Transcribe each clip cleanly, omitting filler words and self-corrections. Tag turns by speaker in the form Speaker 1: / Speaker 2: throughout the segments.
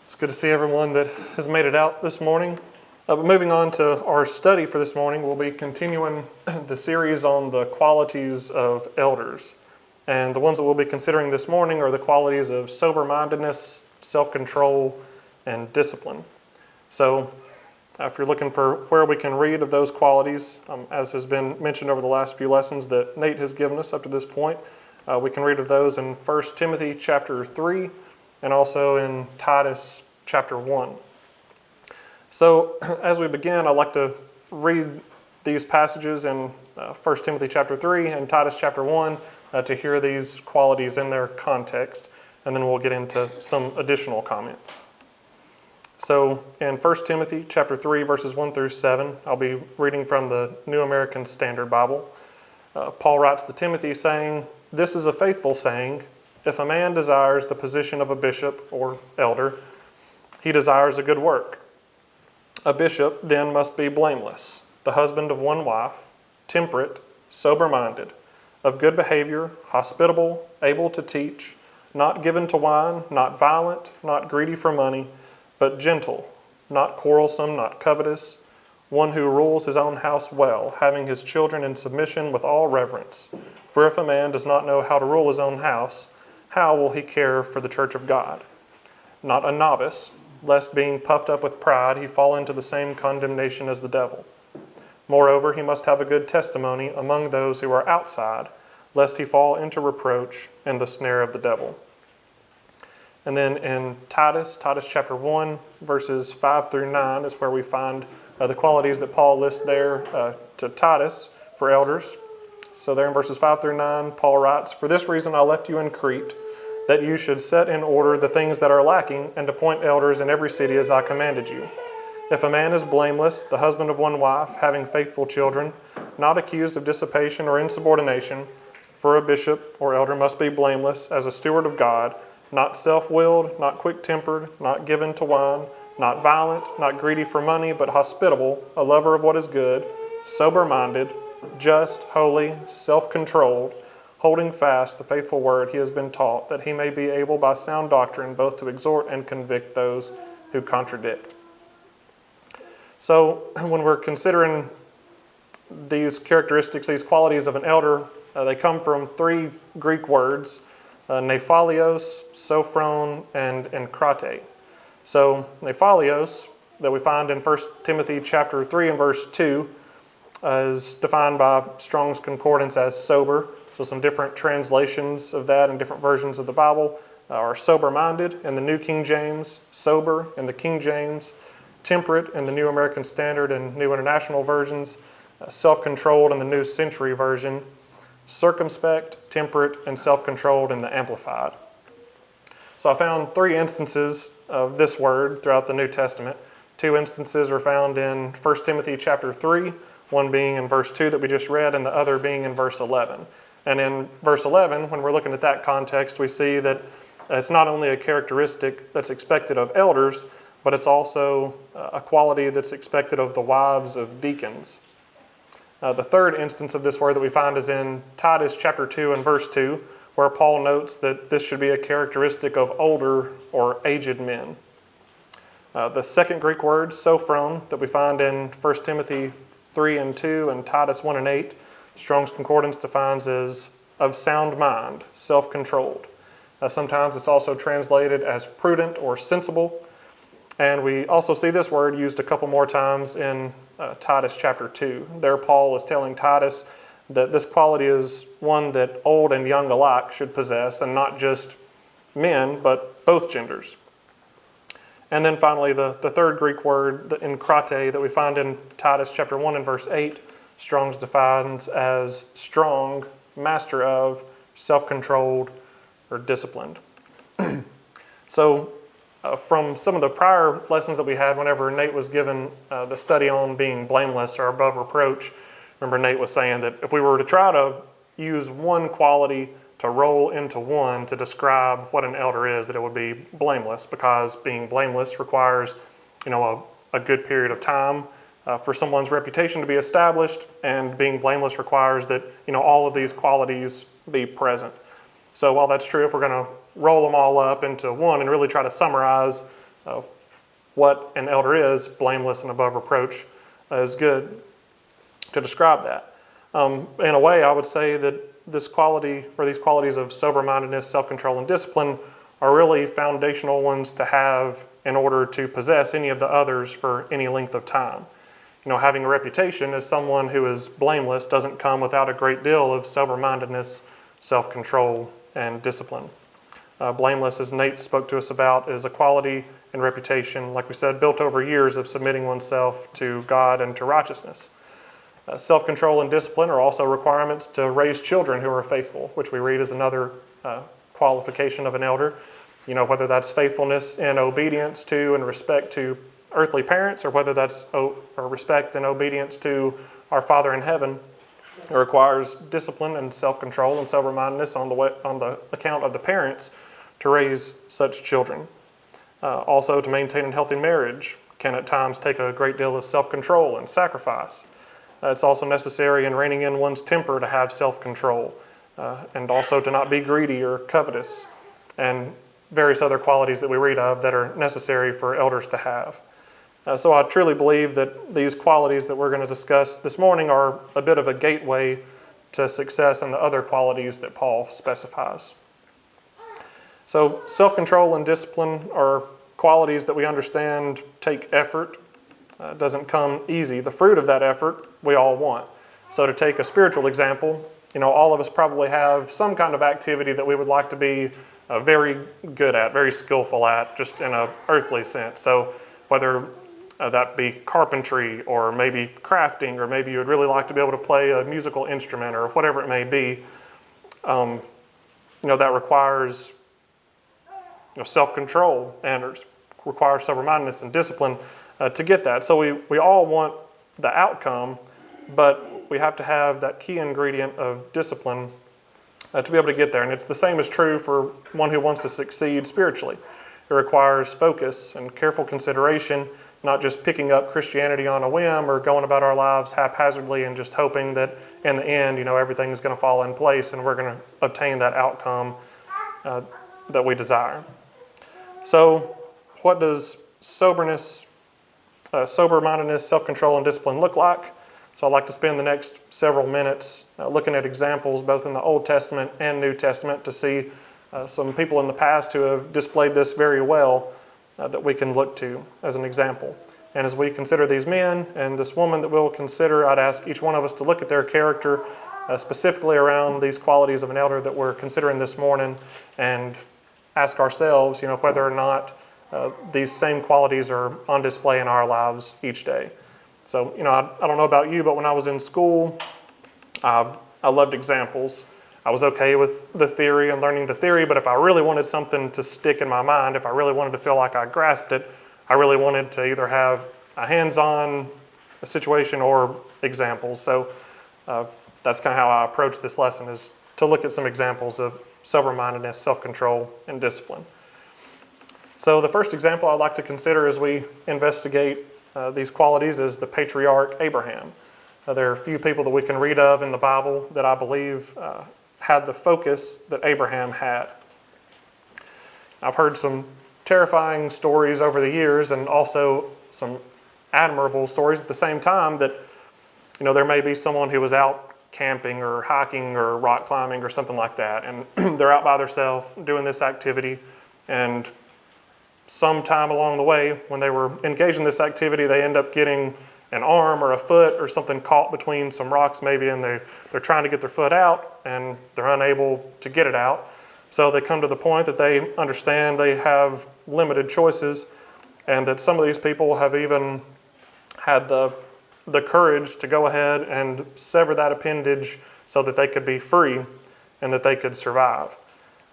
Speaker 1: It's good to see everyone that has made it out this morning. But moving on to our study for this morning, we'll be continuing the series on the qualities of elders. And the ones that we'll be considering this morning are the qualities of sober-mindedness, self-control, and discipline. So if you're looking for where we can read of those qualities, as has been mentioned over the last few lessons that Nate has given us up to this point, we can read of those in 1 Timothy chapter 3 and also in Titus chapter 1. So as we begin, I'd like to read these passages in 1 Timothy chapter 3 and Titus chapter 1 to hear these qualities in their context, and then we'll get into some additional comments. So in 1 Timothy chapter 3, verses 1 through 7, I'll be reading from the New American Standard Bible. Paul writes to Timothy saying, "This is a faithful saying, if a man desires the position of a bishop or elder, he desires a good work. A bishop then must be blameless, the husband of one wife, temperate, sober-minded, of good behavior, hospitable, able to teach, not given to wine, not violent, not greedy for money, but gentle, not quarrelsome, not covetous, one who rules his own house well, having his children in submission with all reverence. For if a man does not know how to rule his own house, how will he care for the church of God? Not a novice, lest being puffed up with pride he fall into the same condemnation as the devil. Moreover, he must have a good testimony among those who are outside, lest he fall into reproach and the snare of the devil." And then in Titus chapter 1, verses 5 through 9 is where we find the qualities that Paul lists there to Titus for elders. So there in verses 5 through 9, Paul writes, "For this reason I left you in Crete, that you should set in order the things that are lacking, and appoint elders in every city as I commanded you. If a man is blameless, the husband of one wife, having faithful children, not accused of dissipation or insubordination, for a bishop or elder must be blameless as a steward of God, not self-willed, not quick-tempered, not given to wine, not violent, not greedy for money, but hospitable, a lover of what is good, sober-minded, just, holy, self-controlled, holding fast the faithful word he has been taught, that he may be able by sound doctrine both to exhort and convict those who contradict." So when we're considering these characteristics, these qualities of an elder, they come from three Greek words, nephalios, sophron, and enkrate. So nephalios, that we find in 1 Timothy chapter 3 and verse 2, is defined by Strong's Concordance as sober. So some different translations of that in different versions of the Bible are sober-minded in the New King James, sober in the King James, temperate in the New American Standard and New International versions, self-controlled in the New Century Version, circumspect, temperate, and self-controlled in the Amplified. So I found three instances of this word throughout the New Testament. Two instances are found in 1 Timothy chapter 3, one being in verse 2 that we just read, and the other being in verse 11. And in verse 11, when we're looking at that context, we see that it's not only a characteristic that's expected of elders, but it's also a quality that's expected of the wives of deacons. The third instance of this word that we find is in Titus chapter 2 and verse 2, where Paul notes that this should be a characteristic of older or aged men. The second Greek word, sophron, that we find in 1 Timothy 3 and 2 and Titus 1 and 8, Strong's Concordance defines as of sound mind, self-controlled. Sometimes it's also translated as prudent or sensible. And we also see this word used a couple more times in Titus chapter 2. There Paul is telling Titus that this quality is one that old and young alike should possess, and not just men, but both genders. And then finally, the third Greek word, the enkrate, that we find in Titus chapter 1 and verse 8, Strong's defines as strong, master of, self-controlled, or disciplined. So from some of the prior lessons that we had whenever Nate was given the study on being blameless or above reproach, remember Nate was saying that if we were to try to use one quality to roll into one to describe what an elder is, that it would be blameless, because being blameless requires, a good period of time for someone's reputation to be established, and being blameless requires that, all of these qualities be present. So while that's true, if we're going to roll them all up into one and really try to summarize what an elder is, blameless and above reproach, is good to describe that. In a way, I would say that this quality, or these qualities of sober-mindedness, self-control, and discipline are really foundational ones to have in order to possess any of the others for any length of time. Having a reputation as someone who is blameless doesn't come without a great deal of sober-mindedness, self-control, and discipline. Blameless, as Nate spoke to us about, is a quality and reputation, like we said, built over years of submitting oneself to God and to righteousness. Self-control and discipline are also requirements to raise children who are faithful, which we read as another qualification of an elder. Whether that's faithfulness and obedience to and respect to earthly parents, or whether that's respect and obedience to our Father in heaven. It requires discipline and self-control and sober-mindedness on the account of the parents to raise such children. Also, to maintain a healthy marriage can at times take a great deal of self-control and sacrifice. It's also necessary in reining in one's temper to have self-control, and also to not be greedy or covetous, and various other qualities that we read of that are necessary for elders to have. So I truly believe that these qualities that we're going to discuss this morning are a bit of a gateway to success in the other qualities that Paul specifies. So self-control and discipline are qualities that we understand take effort. It doesn't come easy. The fruit of that effort we all want. So to take a spiritual example, all of us probably have some kind of activity that we would like to be very good at, very skillful at, just in an earthly sense. So whether that be carpentry, or maybe crafting, or maybe you would really like to be able to play a musical instrument, or whatever it may be, that requires self-control and requires sober-mindedness and discipline to get that. So we all want the outcome, but we have to have that key ingredient of discipline to be able to get there. And it's the same is true for one who wants to succeed spiritually. It requires focus and careful consideration, not just picking up Christianity on a whim or going about our lives haphazardly and just hoping that in the end, everything is going to fall in place and we're going to obtain that outcome that we desire. So what does sober-mindedness, self-control, and discipline look like? So I'd like to spend the next several minutes looking at examples both in the Old Testament and New Testament to see some people in the past who have displayed this very well that we can look to as an example. And as we consider these men and this woman that we'll consider, I'd ask each one of us to look at their character specifically around these qualities of an elder that we're considering this morning, and ask ourselves, whether or not these same qualities are on display in our lives each day. So, I don't know about you, but when I was in school, I loved examples. I was okay with the theory and learning the theory, but if I really wanted something to stick in my mind, if I really wanted to feel like I grasped it, I really wanted to either have a hands-on situation or examples. So that's kind of how I approach this lesson, is to look at some examples of sober-mindedness, self-control, and discipline. So the first example I'd like to consider as we investigate these qualities is the patriarch Abraham. There are a few people that we can read of in the Bible that I believe had the focus that Abraham had. I've heard some terrifying stories over the years, and also some admirable stories at the same time, that there may be someone who was out camping or hiking or rock climbing or something like that, and they're out by themselves doing this activity, and sometime along the way when they were engaged in this activity, they end up getting an arm or a foot or something caught between some rocks maybe, and they're trying to get their foot out and they're unable to get it out. So they come to the point that they understand they have limited choices, and that some of these people have even had the courage to go ahead and sever that appendage so that they could be free and that they could survive.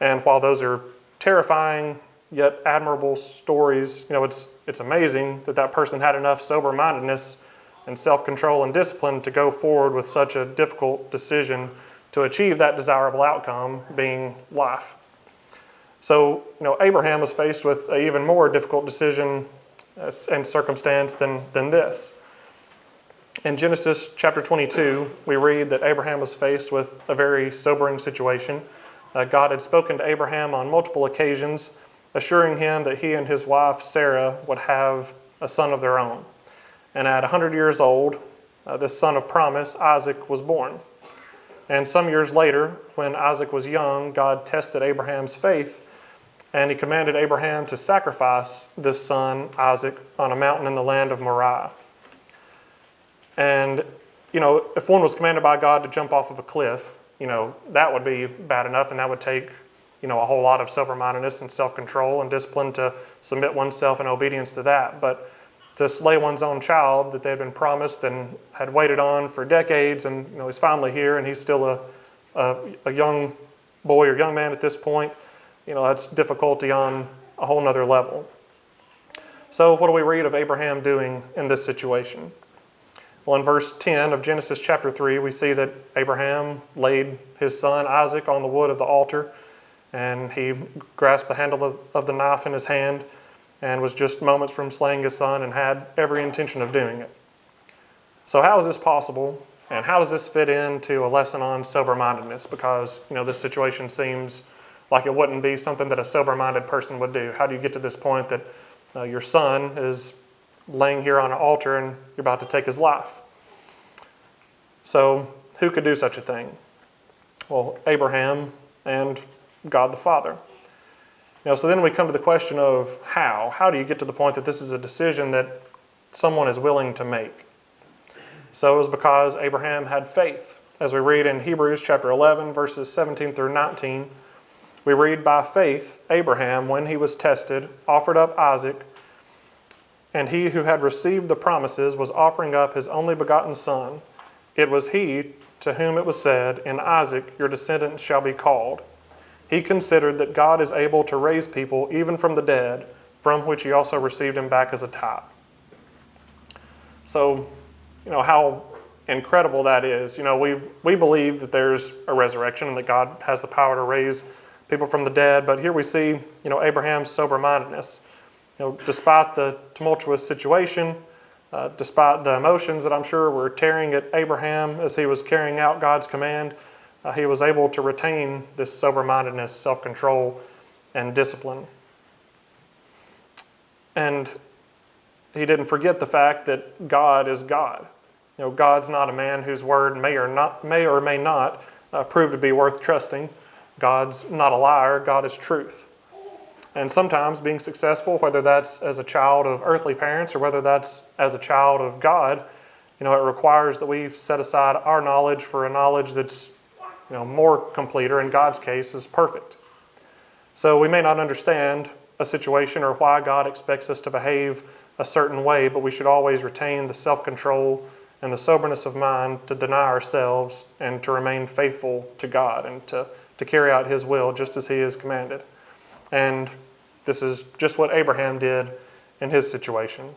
Speaker 1: And while those are terrifying yet admirable stories, it's amazing that person had enough sober-mindedness and self-control and discipline to go forward with such a difficult decision to achieve that desirable outcome, being life. So, Abraham was faced with an even more difficult decision and circumstance than this. In Genesis chapter 22, we read that Abraham was faced with a very sobering situation. God had spoken to Abraham on multiple occasions assuring him that he and his wife Sarah would have a son of their own. And at 100 years old, this son of promise, Isaac, was born. And some years later, when Isaac was young, God tested Abraham's faith, and he commanded Abraham to sacrifice this son, Isaac, on a mountain in the land of Moriah. And, if one was commanded by God to jump off of a cliff, that would be bad enough, and that would take, a whole lot of sober-mindedness and self-control and discipline to submit oneself in obedience to that. But to slay one's own child that they had been promised and had waited on for decades, and he's finally here, and he's still a young boy or young man at this point, that's difficulty on a whole nother level. So what do we read of Abraham doing in this situation? Well, in verse 10 of Genesis chapter 3, we see that Abraham laid his son Isaac on the wood of the altar, and he grasped the handle of the knife in his hand and was just moments from slaying his son and had every intention of doing it. So how is this possible, and how does this fit into a lesson on sober-mindedness? Because, this situation seems like it wouldn't be something that a sober-minded person would do. How do you get to this point that your son is laying here on an altar and you're about to take his life? So who could do such a thing? Well, Abraham and God the Father. So then we come to the question of how. How do you get to the point that this is a decision that someone is willing to make? So it was because Abraham had faith. As we read in Hebrews chapter 11, verses 17 through 19, we read, "By faith, Abraham, when he was tested, offered up Isaac, and he who had received the promises was offering up his only begotten son. It was he to whom it was said, 'In Isaac your descendants shall be called.' He considered that God is able to raise people even from the dead, from which he also received him back as a type." So, how incredible that is. We believe that there's a resurrection and that God has the power to raise people from the dead, but here we see, Abraham's sober-mindedness. Despite the tumultuous situation, despite the emotions that I'm sure were tearing at Abraham as he was carrying out God's command, he was able to retain this sober-mindedness, self-control, and discipline. And he didn't forget the fact that God is God. God's not a man whose word may or may not prove to be worth trusting. God's not a liar. God is truth. And sometimes being successful, whether that's as a child of earthly parents or whether that's as a child of God, it requires that we set aside our knowledge for a knowledge that's more complete, or in God's case, is perfect. So we may not understand a situation or why God expects us to behave a certain way, but we should always retain the self-control and the soberness of mind to deny ourselves and to remain faithful to God and to carry out His will just as He has commanded. And this is just what Abraham did in his situation.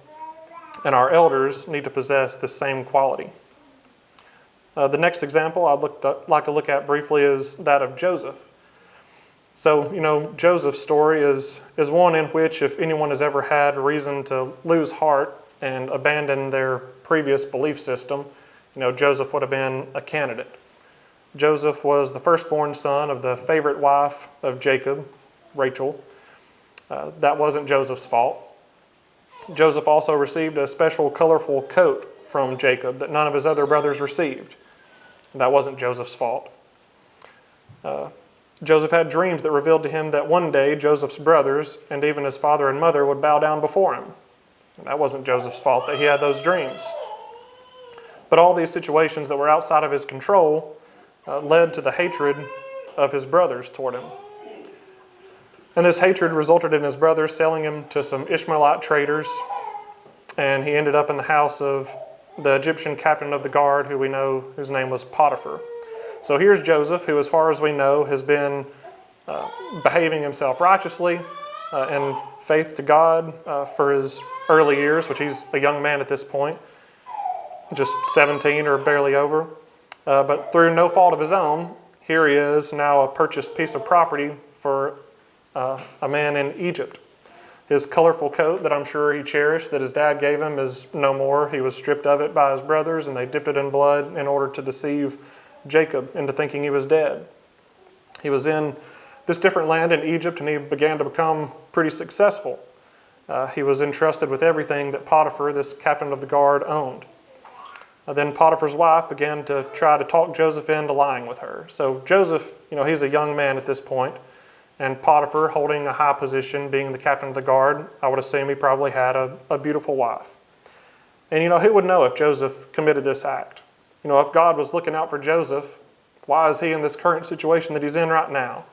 Speaker 1: And our elders need to possess the same quality. The next example I'd like to look at briefly is that of Joseph. So, Joseph's story is one in which if anyone has ever had reason to lose heart and abandon their previous belief system, Joseph would have been a candidate. Joseph was the firstborn son of the favorite wife of Jacob, Rachel. That wasn't Joseph's fault. Joseph also received a special colorful coat from Jacob that none of his other brothers received. That wasn't Joseph's fault. Joseph had dreams that revealed to him that one day Joseph's brothers and even his father and mother would bow down before him. That wasn't Joseph's fault that he had those dreams. But all these situations that were outside of his control led to the hatred of his brothers toward him. And this hatred resulted in his brothers selling him to some Ishmaelite traders, and he ended up in the house of the Egyptian captain of the guard, who we know whose name was Potiphar. So here's Joseph, who, as far as we know, has been behaving himself righteously in faith to God for his early years, which he's a young man at this point, just 17 or barely over. But through no fault of his own, here he is now a purchased piece of property for a man in Egypt. His colorful coat that I'm sure he cherished, that his dad gave him, is no more. He was stripped of it by his brothers, and they dipped it in blood in order to deceive Jacob into thinking he was dead. He was in this different land in Egypt, and he began to become pretty successful. He was entrusted with everything that Potiphar, this captain of the guard, owned. Then Potiphar's wife began to try to talk Joseph into lying with her. So Joseph, he's a young man at this point, and Potiphar, holding a high position, being the captain of the guard, I would assume he probably had a beautiful wife. And who would know if Joseph committed this act? If God was looking out for Joseph, why is he in this current situation that he's in right now?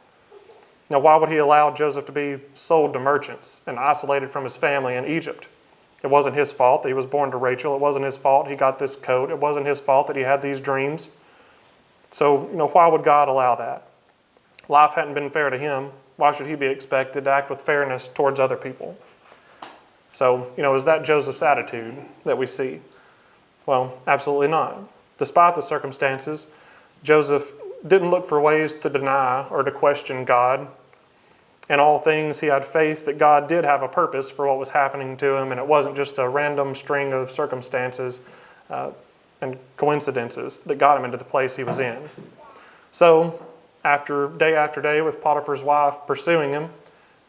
Speaker 1: Why would he allow Joseph to be sold to merchants and isolated from his family in Egypt? It wasn't his fault that he was born to Rachel. It wasn't his fault he got this coat. It wasn't his fault that he had these dreams. So, why would God allow that? Life hadn't been fair to him. Why should he be expected to act with fairness towards other people? So, is that Joseph's attitude that we see? Well, absolutely not. Despite the circumstances, Joseph didn't look for ways to deny or to question God. In all things, he had faith that God did have a purpose for what was happening to him, and it wasn't just a random string of circumstances and coincidences that got him into the place he was in. So, after day, with Potiphar's wife pursuing him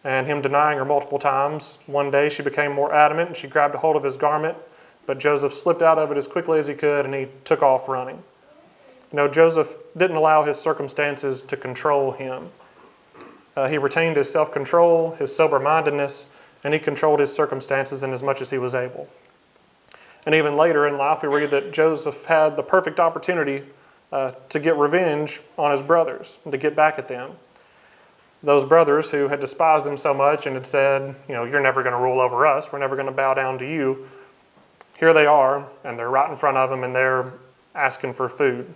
Speaker 1: and him denying her multiple times, one day she became more adamant and she grabbed a hold of his garment, but Joseph slipped out of it as quickly as he could and he took off running. Joseph didn't allow his circumstances to control him. He retained his self-control, his sober-mindedness, and he controlled his circumstances in as much as he was able. And even later in life, we read that Joseph had the perfect opportunity to get revenge on his brothers and to get back at them. Those brothers who had despised him so much and had said, you're never going to rule over us, we're never going to bow down to you. Here they are, and they're right in front of him, and they're asking for food.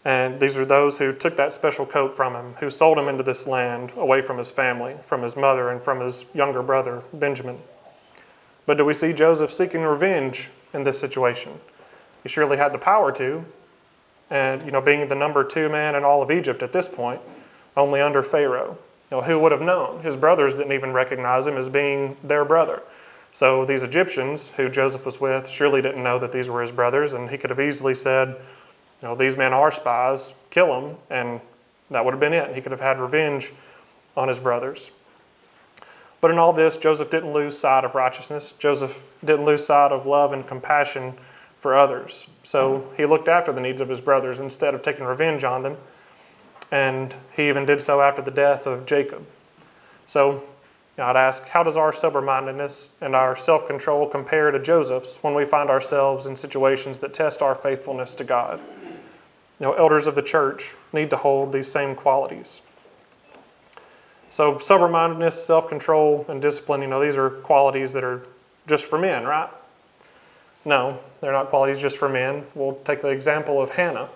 Speaker 1: And these are those who took that special coat from him, who sold him into this land away from his family, from his mother, and from his younger brother, Benjamin. But do we see Joseph seeking revenge in this situation? He surely had the power to. And, being the number 2 man in all of Egypt at this point, only under Pharaoh. Who would have known? His brothers didn't even recognize him as being their brother. So these Egyptians who Joseph was with surely didn't know that these were his brothers, and he could have easily said, these men are spies, kill them, and that would have been it. He could have had revenge on his brothers. But in all this, Joseph didn't lose sight of righteousness. Joseph didn't lose sight of love and compassion for others. So he looked after the needs of his brothers instead of taking revenge on them. And he even did so after the death of Jacob. So I'd ask, how does our sober-mindedness and our self-control compare to Joseph's when we find ourselves in situations that test our faithfulness to God? Elders of the church need to hold these same qualities. So sober-mindedness, self-control, and discipline, these are qualities that are just for men, right? No, they're not qualities just for men. We'll take the example of Hannah.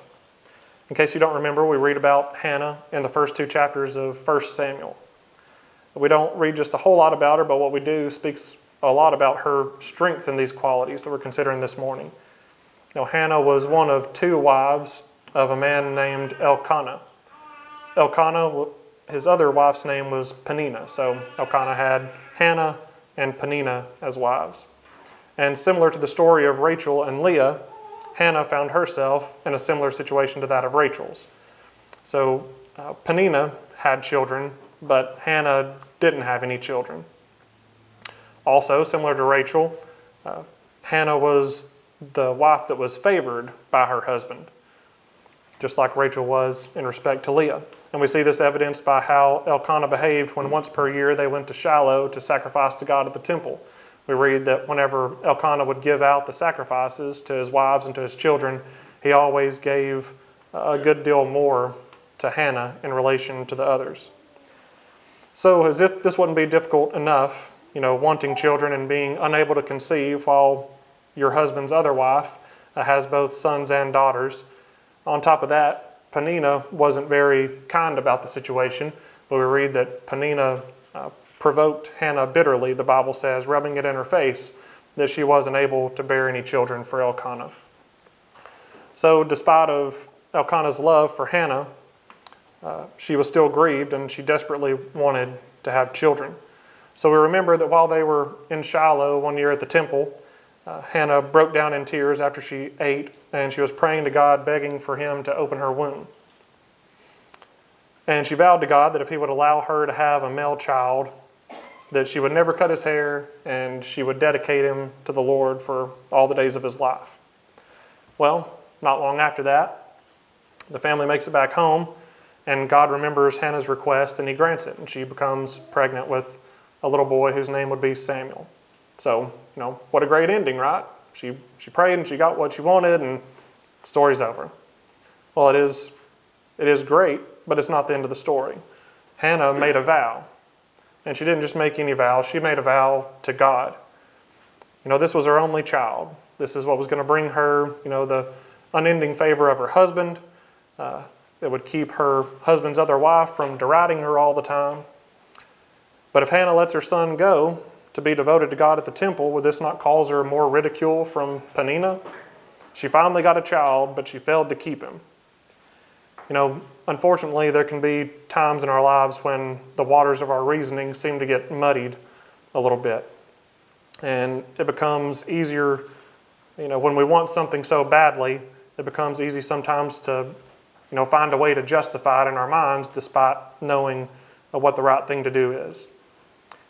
Speaker 1: In case you don't remember, we read about Hannah in the first 2 chapters of 1 Samuel. We don't read just a whole lot about her, but what we do speaks a lot about her strength in these qualities that we're considering this morning. Hannah was one of 2 wives of a man named Elkanah. Elkanah, his other wife's name was Peninnah. So Elkanah had Hannah and Peninnah as wives. And similar to the story of Rachel and Leah, Hannah found herself in a similar situation to that of Rachel's. So Peninnah had children, but Hannah didn't have any children. Also, similar to Rachel, Hannah was the wife that was favored by her husband, just like Rachel was in respect to Leah. And we see this evidenced by how Elkanah behaved when once per year they went to Shiloh to sacrifice to God at the temple. We read that whenever Elkanah would give out the sacrifices to his wives and to his children, he always gave a good deal more to Hannah in relation to the others. So as if this wouldn't be difficult enough, wanting children and being unable to conceive while your husband's other wife has both sons and daughters. On top of that, Peninnah wasn't very kind about the situation, but we read that Peninnah provoked Hannah bitterly, the Bible says, rubbing it in her face, that she wasn't able to bear any children for Elkanah. So despite of Elkanah's love for Hannah, she was still grieved and she desperately wanted to have children. So we remember that while they were in Shiloh one year at the temple, Hannah broke down in tears after she ate, and she was praying to God, begging for him to open her womb. And she vowed to God that if he would allow her to have a male child, that she would never cut his hair and she would dedicate him to the Lord for all the days of his life. Well, not long after that, the family makes it back home, and God remembers Hannah's request and he grants it, and she becomes pregnant with a little boy whose name would be Samuel. So, what a great ending, right? She prayed and she got what she wanted, and the story's over. Well, it is great, but it's not the end of the story. Hannah made a vow, and she didn't just make any vow, she made a vow to God. This was her only child. This is what was going to bring her, the unending favor of her husband. It would keep her husband's other wife from deriding her all the time. But if Hannah lets her son go to be devoted to God at the temple, would this not cause her more ridicule from Peninnah? She finally got a child, but she failed to keep him. Unfortunately, there can be times in our lives when the waters of our reasoning seem to get muddied a little bit. And it becomes easier, when we want something so badly, it becomes easy sometimes to, find a way to justify it in our minds despite knowing what the right thing to do is.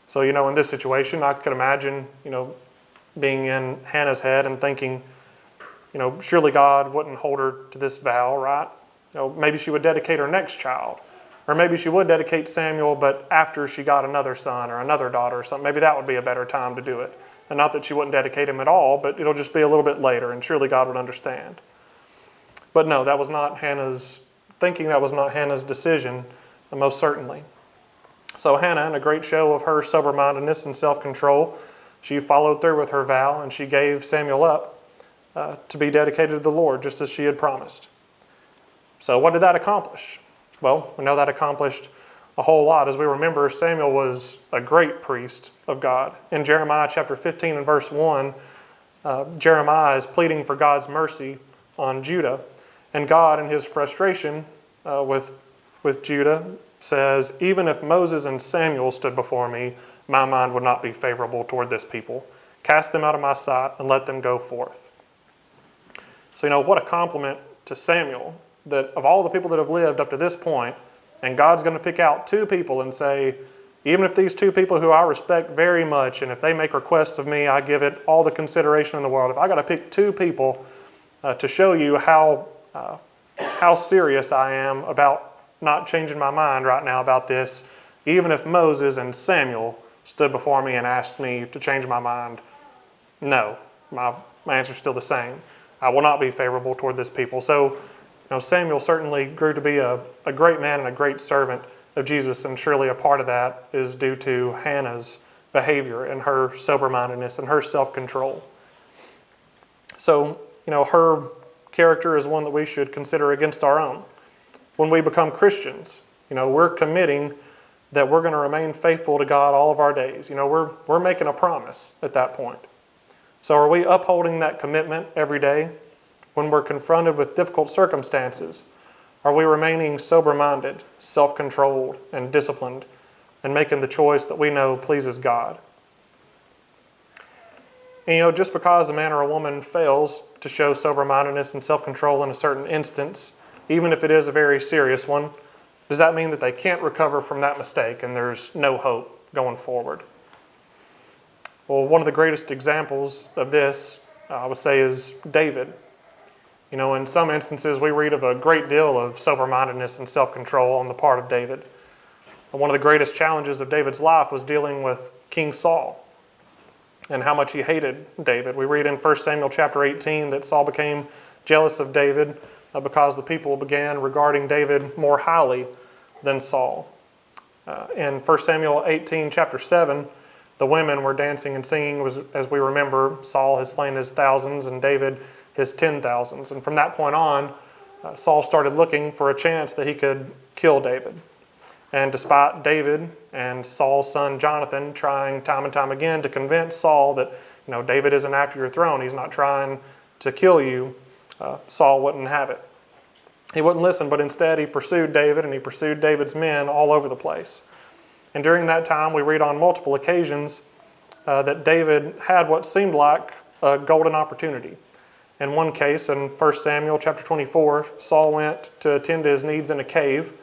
Speaker 1: So, in this situation, I could imagine, being in Hannah's head and thinking, surely God wouldn't hold her to this vow, right? Maybe she would dedicate her next child. Or maybe she would dedicate Samuel, but after she got another son or another daughter or something. Maybe that would be a better time to do it. And not that she wouldn't dedicate him at all, but it'll just be a little bit later, and surely God would understand. But no, that was not Hannah's thinking. That was not Hannah's decision, most certainly. So Hannah, in a great show of her sober-mindedness and self-control, she followed through with her vow, and she gave Samuel up to be dedicated to the Lord, just as she had promised. So what did that accomplish? Well, we know that accomplished a whole lot. As we remember, Samuel was a great priest of God. In Jeremiah chapter 15 and verse 1, Jeremiah is pleading for God's mercy on Judah. And God, in his frustration with Judah, says, even if Moses and Samuel stood before me, my mind would not be favorable toward this people. Cast them out of my sight and let them go forth. So, what a compliment to Samuel, that of all the people that have lived up to this point, and God's going to pick out two people and say, even if these two people who I respect very much, and if they make requests of me, I give it all the consideration in the world. If I got to pick two people to show you how serious I am about not changing my mind right now about this, even if Moses and Samuel stood before me and asked me to change my mind, no, my answer's still the same. I will not be favorable toward this people. So, Samuel certainly grew to be a great man and a great servant of Jesus, and surely a part of that is due to Hannah's behavior and her sober-mindedness and her self-control. So, her character is one that we should consider against our own. When we become Christians, we're committing that we're going to remain faithful to God all of our days. We're making a promise at that point. So are we upholding that commitment every day? When we're confronted with difficult circumstances, are we remaining sober-minded, self-controlled, and disciplined, and making the choice that we know pleases God? And just because a man or a woman fails to show sober-mindedness and self-control in a certain instance, even if it is a very serious one, does that mean that they can't recover from that mistake and there's no hope going forward? Well, one of the greatest examples of this, I would say, is David. In some instances, we read of a great deal of sober-mindedness and self-control on the part of David. One of the greatest challenges of David's life was dealing with King Saul and how much he hated David. We read in 1 Samuel chapter 18 that Saul became jealous of David because the people began regarding David more highly than Saul. In 1 Samuel 18 chapter 7, the women were dancing and singing. As we remember, Saul has slain his thousands and David his 10,000s. And from that point on, Saul started looking for a chance that he could kill David. And despite David and Saul's son Jonathan trying time and time again to convince Saul that, David isn't after your throne, he's not trying to kill you, Saul wouldn't have it. He wouldn't listen, but instead he pursued David, and he pursued David's men all over the place. And during that time, we read on multiple occasions that David had what seemed like a golden opportunity. In one case, in 1 Samuel chapter 24, Saul went to attend to his needs in a cave,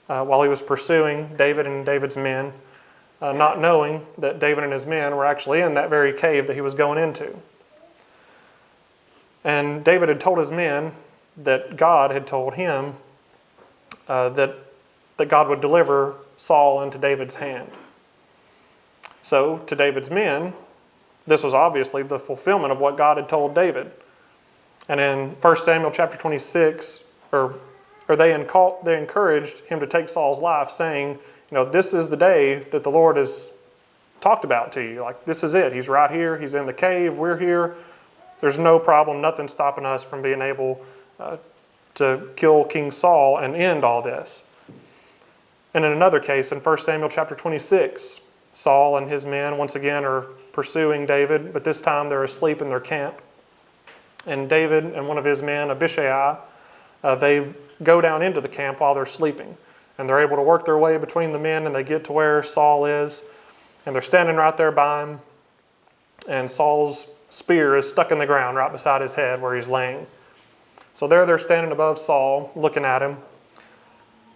Speaker 1: while he was pursuing David and David's men, not knowing that David and his men were actually in that very cave that he was going into. And David had told his men that God had told him that God would deliver Saul into David's hand. So, to David's men, this was obviously the fulfillment of what God had told David. And in 1 Samuel chapter 26, they encouraged him to take Saul's life, saying, this is the day that the Lord has talked about to you. Like, this is it. He's right here. He's in the cave. We're here. There's no problem. Nothing stopping us from being able to kill King Saul and end all this. And in another case, in 1 Samuel chapter 26, Saul and his men once again are pursuing David, but this time they're asleep in their camp. And David and one of his men, Abishai, they go down into the camp while they're sleeping. And they're able to work their way between the men, and they get to where Saul is. And they're standing right there by him. And Saul's spear is stuck in the ground right beside his head where he's laying. So there they're standing above Saul, looking at him.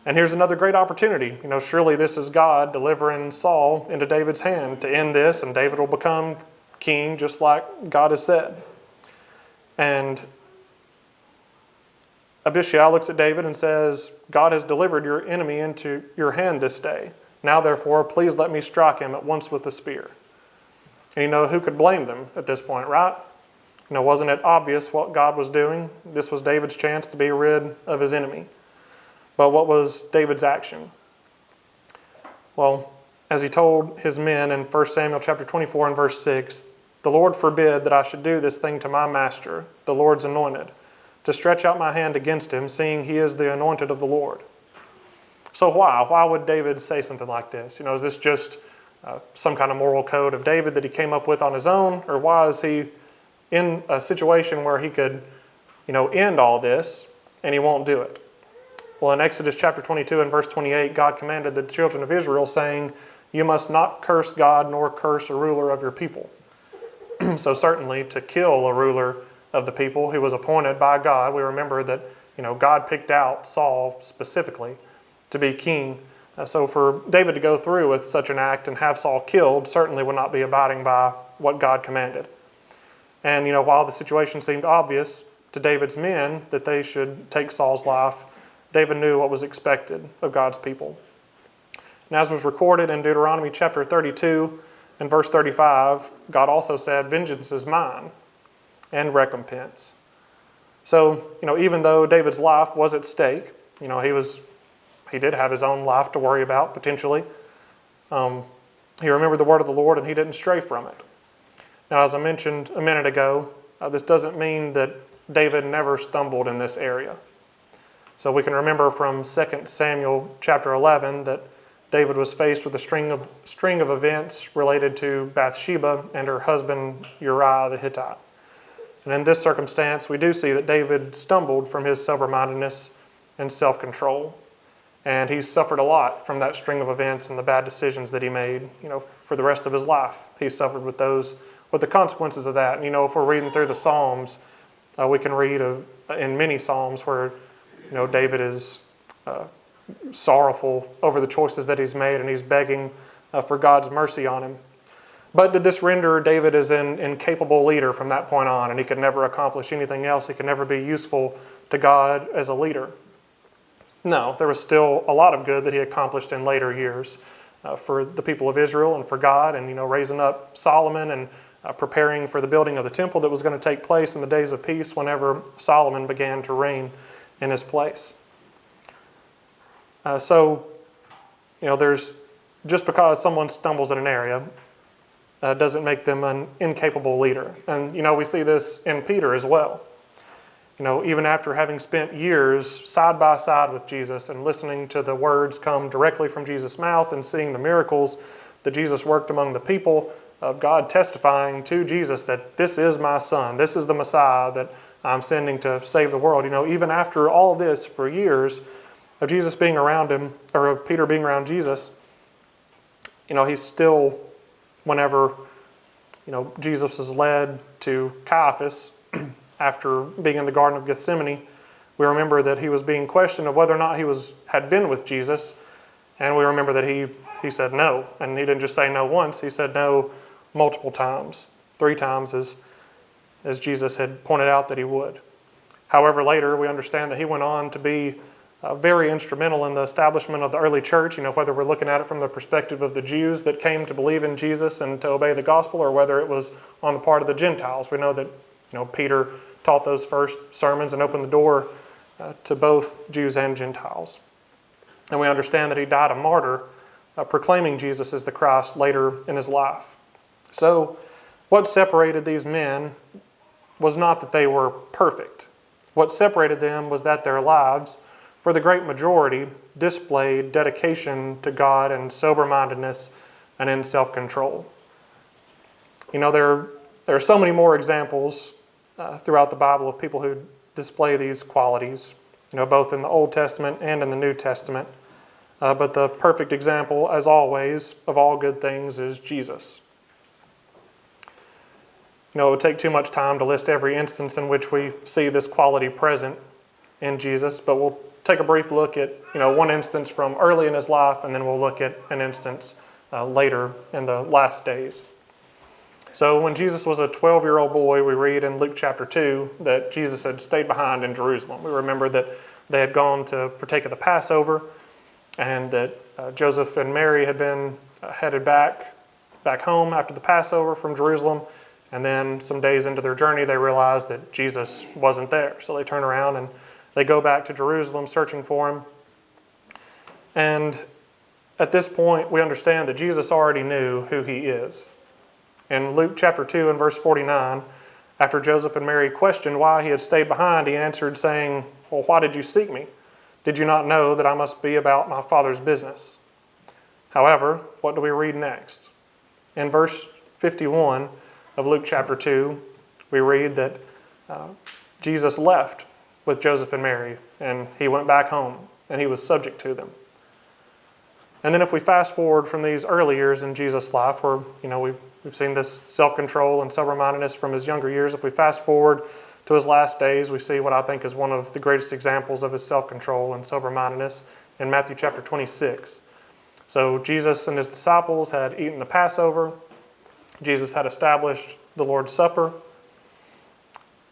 Speaker 1: And here's another great opportunity. Surely this is God delivering Saul into David's hand to end this, and David will become king just like God has said. And Abishai looks at David and says, God has delivered your enemy into your hand this day. Now, therefore, please let me strike him at once with the spear. And who could blame them at this point, right? Wasn't it obvious what God was doing? This was David's chance to be rid of his enemy. But what was David's action? Well, as he told his men in 1 Samuel chapter 24 and verse 6, the Lord forbid that I should do this thing to my master, the Lord's anointed, to stretch out my hand against him, seeing he is the anointed of the Lord. So why? Why would David say something like this? Is this just some kind of moral code of David that he came up with on his own? Or why is he in a situation where he could, end all this and he won't do it? Well, in Exodus chapter 22 and verse 28, God commanded the children of Israel, saying, you must not curse God nor curse a ruler of your people. So certainly to kill a ruler of the people who was appointed by God, we remember that God picked out Saul specifically to be king. So for David to go through with such an act and have Saul killed certainly would not be abiding by what God commanded. And while the situation seemed obvious to David's men that they should take Saul's life, David knew what was expected of God's people. And as was recorded in Deuteronomy chapter 32 and verse 35, God also said, vengeance is mine and recompense. So, even though David's life was at stake, he did have his own life to worry about potentially. He remembered the word of the Lord and he didn't stray from it. Now, as I mentioned a minute ago, this doesn't mean that David never stumbled in this area. So we can remember from 2 Samuel chapter 11 that David was faced with a string of events related to Bathsheba and her husband Uriah the Hittite. And in this circumstance, we do see that David stumbled from his sober-mindedness and self-control. And he suffered a lot from that string of events and the bad decisions that he made, for the rest of his life. He suffered with the consequences of that. And, if we're reading through the Psalms, we can read in many Psalms where, David is sorrowful over the choices that he's made and he's begging for God's mercy on him. But did this render David as an incapable leader from that point on, and he could never accomplish anything else? He could never be useful to God as a leader? No, there was still a lot of good that he accomplished in later years for the people of Israel and for God, and raising up Solomon and preparing for the building of the temple that was going to take place in the days of peace whenever Solomon began to reign in his place. There's just because someone stumbles in an area doesn't make them an incapable leader. And, we see this in Peter as well. Even after having spent years side by side with Jesus and listening to the words come directly from Jesus' mouth and seeing the miracles that Jesus worked among the people, of God testifying to Jesus that this is my son, this is the Messiah that I'm sending to save the world. Even after all this for years of Jesus being around him, or of Peter being around Jesus, he's still, whenever, Jesus is led to Caiaphas after being in the Garden of Gethsemane We remember that he was being questioned of whether or not he had been with Jesus, and we remember that he said no. And he didn't just say no once, he said no multiple times, 3 times as Jesus had pointed out that he would. However, later we understand that he went on to be very instrumental in the establishment of the early church, whether we're looking at it from the perspective of the Jews that came to believe in Jesus and to obey the gospel, or whether it was on the part of the Gentiles. We know that Peter taught those first sermons and opened the door to both Jews and Gentiles. And we understand that he died a martyr, proclaiming Jesus as the Christ later in his life. So what separated these men was not that they were perfect. What separated them was that their lives, for the great majority, displayed dedication to God and sober-mindedness and in self-control. There are so many more examples throughout the Bible of people who display these qualities, both in the Old Testament and in the New Testament. But the perfect example, as always, of all good things is Jesus. It would take too much time to list every instance in which we see this quality present in Jesus, but we'll take a brief look at one instance from early in his life, and then we'll look at an instance later in the last days. So when Jesus was a 12-year-old boy, we read in Luke chapter 2 that Jesus had stayed behind in Jerusalem. We remember that they had gone to partake of the Passover, and that Joseph and Mary had been headed back home after the Passover from Jerusalem. And then some days into their journey, they realized that Jesus wasn't there. So they turn around and they go back to Jerusalem searching for him. And at this point, we understand that Jesus already knew who he is. In Luke chapter 2 and verse 49, after Joseph and Mary questioned why he had stayed behind, he answered saying, "Well, why did you seek me? Did you not know that I must be about my Father's business?" However, what do we read next? In verse 51 of Luke chapter 2, we read that Jesus left with Joseph and Mary, and he went back home, and he was subject to them. And then if we fast forward from these early years in Jesus' life, where we've seen this self-control and sober-mindedness from his younger years, if we fast forward to his last days, we see what I think is one of the greatest examples of his self-control and sober-mindedness in Matthew chapter 26. So Jesus and his disciples had eaten the Passover. Jesus had established the Lord's Supper,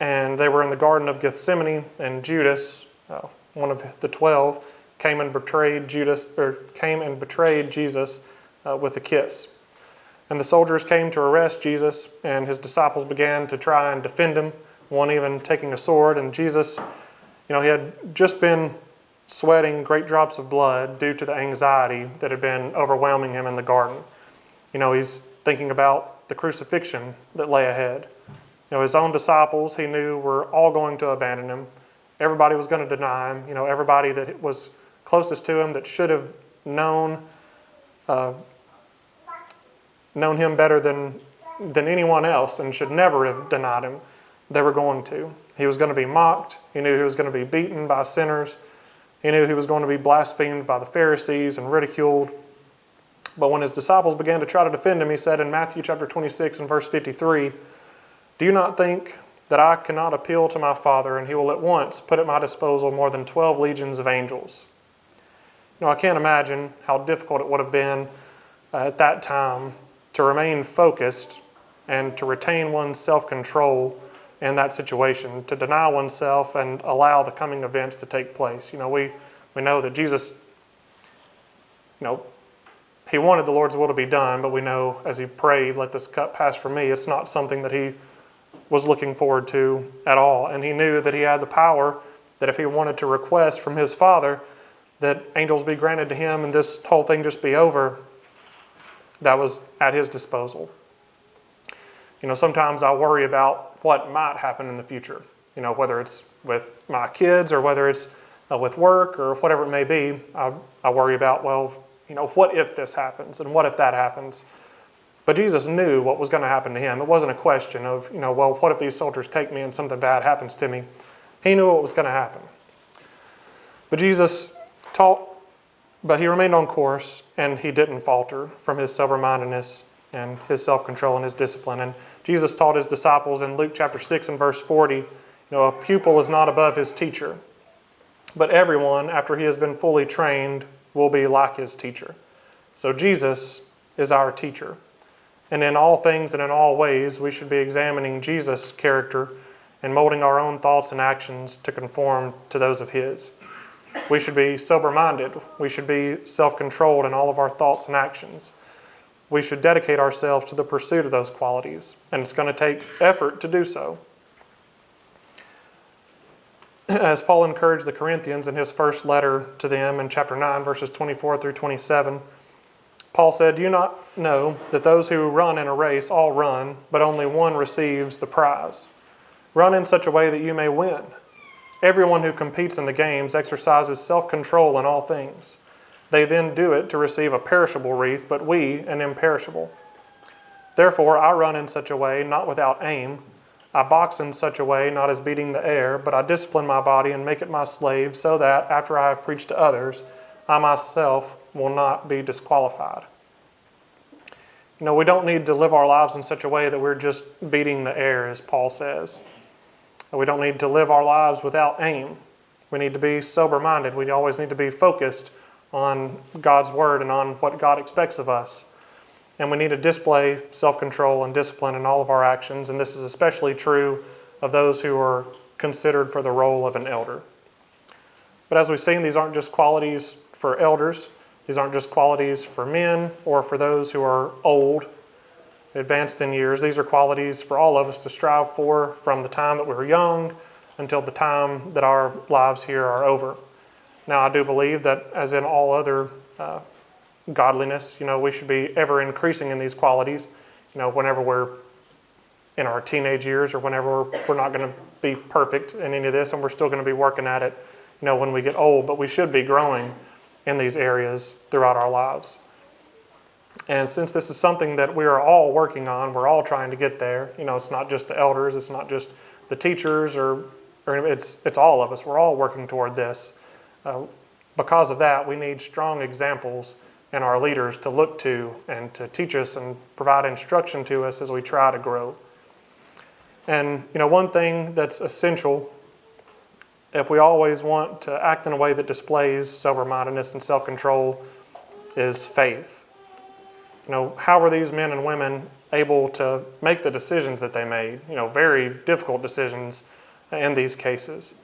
Speaker 1: and they were in the Garden of Gethsemane, and Judas, one of the 12, came and betrayed Jesus with a kiss. And the soldiers came to arrest Jesus, and his disciples began to try and defend him, one even taking a sword. And Jesus, he had just been sweating great drops of blood due to the anxiety that had been overwhelming him in the garden. He's thinking about the crucifixion that lay ahead. His own disciples, he knew, were all going to abandon him. Everybody was going to deny him. Everybody that was closest to him that should have known him better than anyone else and should never have denied him, they were going to. He was going to be mocked. He knew he was going to be beaten by sinners. He knew he was going to be blasphemed by the Pharisees and ridiculed. But when his disciples began to try to defend him, he said in Matthew chapter 26 and verse 53, "Do you not think that I cannot appeal to my Father, and he will at once put at my disposal more than 12 legions of angels?" I can't imagine how difficult it would have been at that time to remain focused and to retain one's self-control in that situation, to deny oneself and allow the coming events to take place. We know that Jesus, he wanted the Lord's will to be done, but we know as he prayed, "Let this cup pass from me," it's not something that he was looking forward to at all. And he knew that he had the power that if he wanted to request from his Father that angels be granted to him and this whole thing just be over, that was at his disposal. Sometimes I worry about what might happen in the future, whether it's with my kids or whether it's with work or whatever it may be. I worry about, what if this happens and what if that happens? But Jesus knew what was going to happen to him. It wasn't a question of, what if these soldiers take me and something bad happens to me? He knew what was going to happen. But Jesus taught, but he remained on course, and he didn't falter from his sober-mindedness and his self-control and his discipline. And Jesus taught his disciples in Luke chapter 6 and verse 40, a pupil is not above his teacher. But everyone, after he has been fully trained, will be like his teacher. So Jesus is our teacher. And in all things and in all ways, we should be examining Jesus' character and molding our own thoughts and actions to conform to those of his. We should be sober-minded. We should be self-controlled in all of our thoughts and actions. We should dedicate ourselves to the pursuit of those qualities, and it's going to take effort to do so. As Paul encouraged the Corinthians in his first letter to them in chapter 9, verses 24 through 27, Paul said, "Do you not know that those who run in a race all run, but only one receives the prize? Run in such a way that you may win. Everyone who competes in the games exercises self-control in all things. They then do it to receive a perishable wreath, but we an imperishable. Therefore I run in such a way, not without aim. I box in such a way, not as beating the air, but I discipline my body and make it my slave, so that, after I have preached to others, I myself will not be disqualified." We don't need to live our lives in such a way that we're just beating the air, as Paul says. We don't need to live our lives without aim. We need to be sober-minded. We always need to be focused on God's Word and on what God expects of us. And we need to display self-control and discipline in all of our actions, and this is especially true of those who are considered for the role of an elder. But as we've seen, these aren't just qualities for elders. These aren't just qualities for men or for those who are old, advanced in years. These are qualities for all of us to strive for from the time that we're young until the time that our lives here are over. Now, I do believe that, as in all other godliness, we should be ever increasing in these qualities. Whenever we're in our teenage years or whenever we're not going to be perfect in any of this, and we're still going to be working at it, when we get old. But we should be growing in these areas throughout our lives. And since this is something that we are all working on, we're all trying to get there. It's not just the elders, it's not just the teachers, or it's all of us. We're all working toward this. Because of that, we need strong examples in our leaders to look to and to teach us and provide instruction to us as we try to grow. And one thing that's essential, if we always want to act in a way that displays sober-mindedness and self-control, is faith. How were these men and women able to make the decisions that they made? Very difficult decisions in these cases.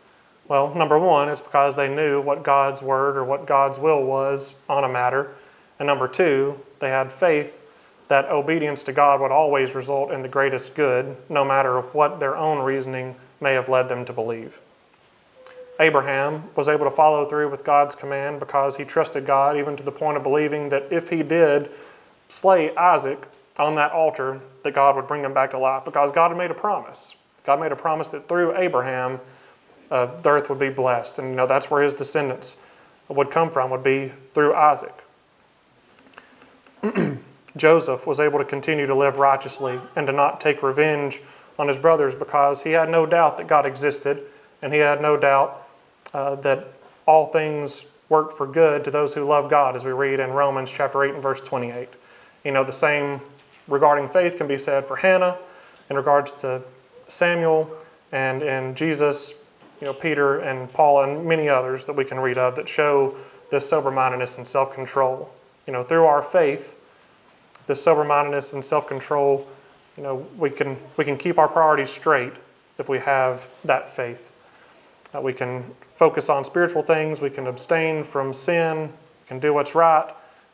Speaker 1: Well, number one, it's because they knew what God's word or what God's will was on a matter. And number two, they had faith that obedience to God would always result in the greatest good, no matter what their own reasoning may have led them to believe. Abraham was able to follow through with God's command because he trusted God, even to the point of believing that if he did slay Isaac on that altar, that God would bring him back to life, because God had made a promise. God made a promise that through Abraham, the earth would be blessed. And that's where his descendants would come from, would be through Isaac. Joseph was able to continue to live righteously and to not take revenge on his brothers because he had no doubt that God existed, and he had no doubt that all things work for good to those who love God, as we read in Romans chapter 8 and verse 28. The same regarding faith can be said for Hannah, in regards to Samuel, and in Jesus, Peter and Paul and many others that we can read of that show this sober-mindedness and self-control. Through our faith, this sober-mindedness and self-control, we can keep our priorities straight if we have that faith. We can focus on spiritual things. We can abstain from sin. We can do what's right,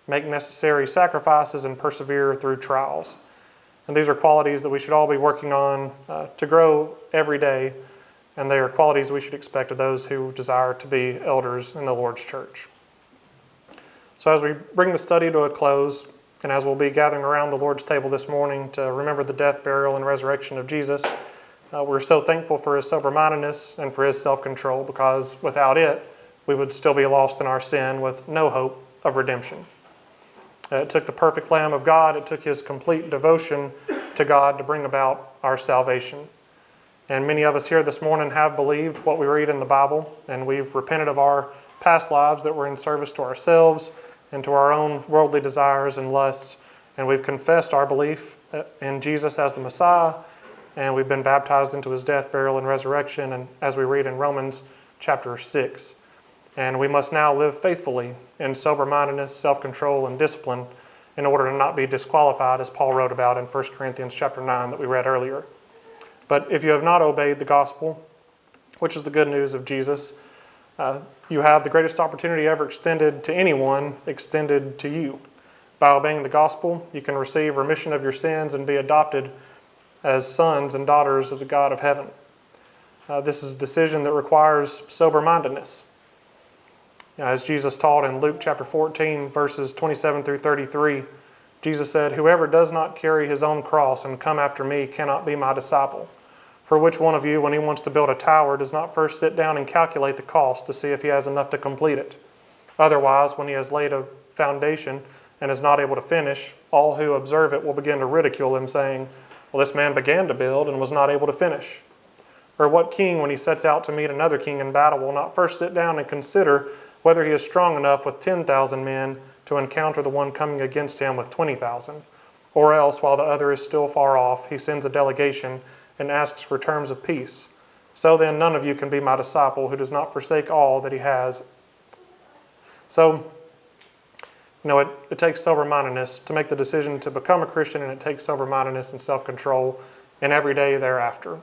Speaker 1: make necessary sacrifices, and persevere through trials. And these are qualities that we should all be working on to grow every day. And they are qualities we should expect of those who desire to be elders in the Lord's church. So as we bring the study to a close, and as we'll be gathering around the Lord's table this morning to remember the death, burial, and resurrection of Jesus, we're so thankful for his sober-mindedness and for his self-control, because without it, we would still be lost in our sin with no hope of redemption. It took the perfect Lamb of God, it took his complete devotion to God to bring about our salvation. And many of us here this morning have believed what we read in the Bible, and we've repented of our past lives that were in service to ourselves and to our own worldly desires and lusts, and we've confessed our belief in Jesus as the Messiah, and we've been baptized into his death, burial, and resurrection, and as we read in Romans chapter 6. And we must now live faithfully in sober-mindedness, self-control, and discipline in order to not be disqualified, as Paul wrote about in 1 Corinthians chapter 9 that we read earlier. But if you have not obeyed the gospel, which is the good news of Jesus, you have the greatest opportunity ever extended to anyone extended to you. By obeying the gospel, you can receive remission of your sins and be adopted as sons and daughters of the God of heaven. This is a decision that requires sober-mindedness. As Jesus taught in Luke chapter 14, verses 27 through 33, Jesus said, "Whoever does not carry his own cross and come after me cannot be my disciple. For which one of you, when he wants to build a tower, does not first sit down and calculate the cost to see if he has enough to complete it? Otherwise, when he has laid a foundation and is not able to finish, all who observe it will begin to ridicule him, saying, 'Well, this man began to build and was not able to finish.' Or what king, when he sets out to meet another king in battle, will not first sit down and consider whether he is strong enough with 10,000 men to encounter the one coming against him with 20,000? Or else, while the other is still far off, he sends a delegation and asks for terms of peace. So then none of you can be my disciple who does not forsake all that he has." So, it takes sober-mindedness to make the decision to become a Christian, and it takes sober-mindedness and self-control in every day thereafter.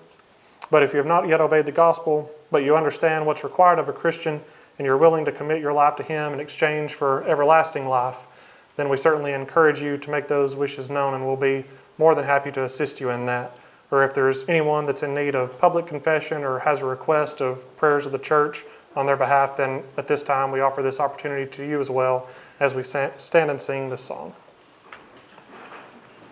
Speaker 1: But if you have not yet obeyed the gospel, but you understand what's required of a Christian, and you're willing to commit your life to him in exchange for everlasting life, then we certainly encourage you to make those wishes known, and we'll be more than happy to assist you in that. Or if there's anyone that's in need of public confession or has a request of prayers of the church on their behalf, then at this time we offer this opportunity to you as well as we stand and sing this song.